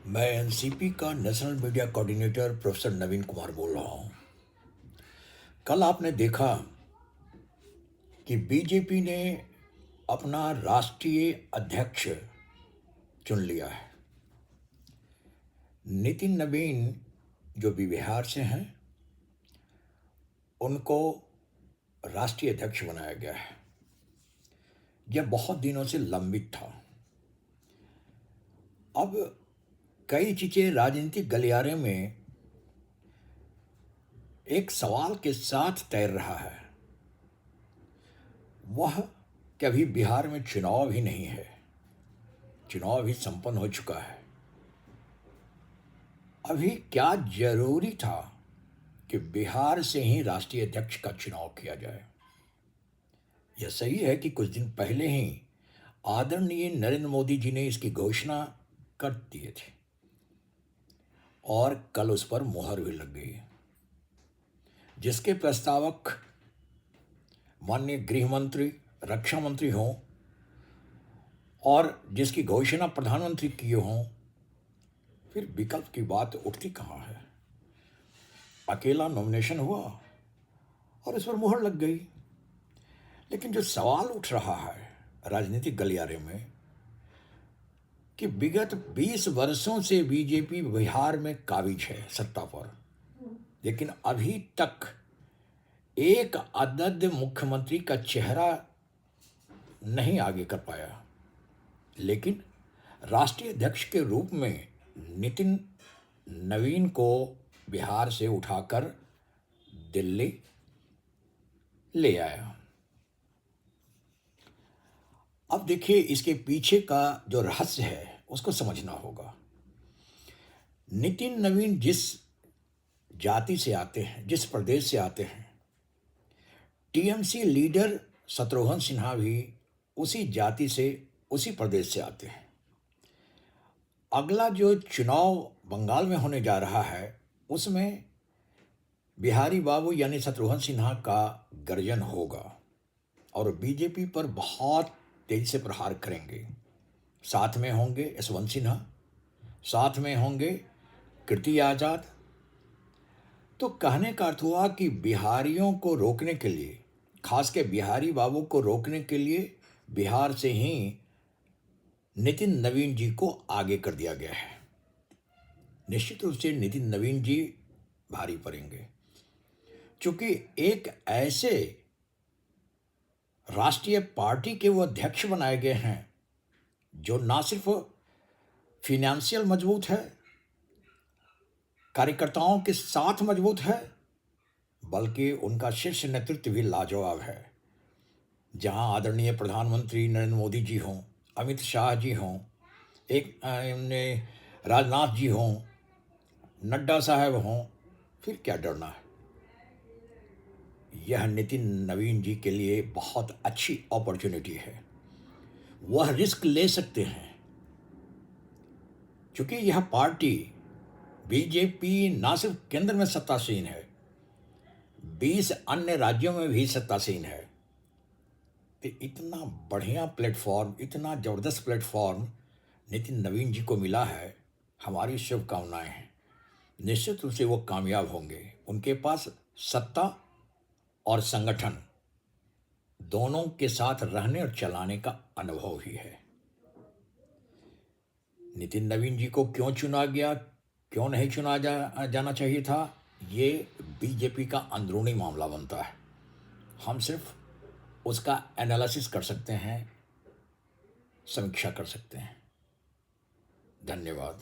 मैं एनसीपी का national media coordinator professor नवीन कुमार बोल रहा हूं। कल आपने देखा कि बीजेपी ने अपना राष्ट्रीय अध्यक्ष चुन लिया है। नितिन नवीन जो भी बिहार से हैं, उनको राष्ट्रीय अध्यक्ष बनाया गया है। यह बहुत दिनों से लंबित था। अब कई चीजें राजनीतिक गलियारे में एक सवाल के साथ तैर रहा है, वह कि अभी बिहार में चुनाव ही नहीं है, चुनाव भी संपन्न हो चुका है। अभी क्या जरूरी था कि बिहार से ही राष्ट्रीय अध्यक्ष का चुनाव किया जाए? यह सही है कि कुछ दिन पहले ही आदरणीय नरेंद्र मोदी जी ने इसकी घोषणा कर दिए थे और कल उस पर मुहर भी लग गई, जिसके प्रस्तावक माननीय गृह मंत्री, रक्षा मंत्री हों और जिसकी घोषणा प्रधानमंत्री किए हों, फिर विकल्प की बात उठती कहाँ है? अकेला नॉमिनेशन हुआ और इस पर मुहर लग गई। लेकिन जो सवाल उठ रहा है राजनीतिक गलियारे में कि विगत 20 वर्षों से बीजेपी बिहार में काबिज है सत्ता पर, लेकिन अभी तक एक अदद मुख्यमंत्री का चेहरा नहीं आगे कर पाया। लेकिन राष्ट्रीय अध्यक्ष के रूप में नितिन नवीन को बिहार से उठाकर दिल्ली ले आया। अब देखिए, इसके पीछे का जो रहस्य है उसको समझना होगा। नितिन नवीन जिस जाति से आते हैं, जिस प्रदेश से आते हैं, टीएमसी लीडर शत्रुघ्न सिन्हा भी उसी जाति से, उसी प्रदेश से आते हैं। अगला जो चुनाव बंगाल में होने जा रहा है, उसमें बिहारी बाबू यानी शत्रुघ्न सिन्हा का गर्जन होगा और बीजेपी पर बहुत तेजी से प्रहार करेंगे। साथ में होंगे यशवंत सिन्हा, साथ में होंगे कीर्ति आजाद। तो कहने का अर्थ हुआ कि बिहारियों को रोकने के लिए, खास के बिहारी बाबू को रोकने के लिए बिहार से ही नितिन नवीन जी को आगे कर दिया गया है। निश्चित रूप से नितिन नवीन जी भारी पड़ेंगे, क्योंकि एक ऐसे राष्ट्रीय पार्टी के वो अध्यक्ष बनाए गए हैं जो ना सिर्फ फिनेंशियल मजबूत है, कार्यकर्ताओं के साथ मजबूत है, बल्कि उनका शीर्ष नेतृत्व भी लाजवाब है। जहां आदरणीय प्रधानमंत्री नरेंद्र मोदी जी हों, अमित शाह जी हों, एक राजनाथ जी हों, नड्डा साहब हों, फिर क्या डरना है? यह नितिन नवीन जी के लिए बहुत अच्छी अपॉर्चुनिटी है। वह रिस्क ले सकते हैं, क्योंकि यह पार्टी बीजेपी ना सिर्फ केंद्र में सत्तासीन है, 20 अन्य राज्यों में भी सत्तासीन है। तो इतना बढ़िया प्लेटफॉर्म, इतना ज़बरदस्त प्लेटफॉर्म नितिन नवीन जी को मिला है। हमारी शुभकामनाएं हैं। निश्चित रूप से वो कामयाब होंगे। उनके पास सत्ता और संगठन दोनों के साथ रहने और चलाने का अनुभव ही है। नितिन नवीन जी को क्यों चुना गया, क्यों नहीं चुना जाना चाहिए था, ये बीजेपी का अंदरूनी मामला बनता है। हम सिर्फ उसका एनालिसिस कर सकते हैं, समीक्षा कर सकते हैं। धन्यवाद।